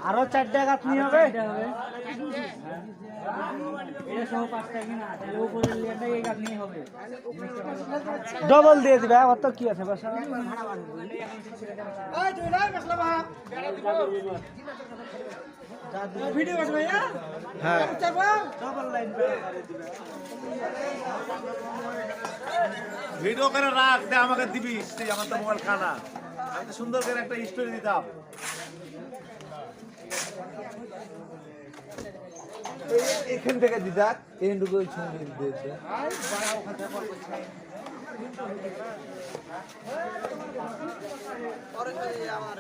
আরো 4 টাকা আপনি হবে ডবল দিয়ে দিবে অত কি আছে বাসা ভিডিও আছে ভাইয়া হ্যাঁ ডবল লাইন ভিডিও করে রাখ দে আমাকে দিবি আমার তো মোবাইল খানা আমি তো সুন্দর করে একটা স্টোরি দিতাম এখান থেকে দিদা এইটুকু ছবি দিতে আমার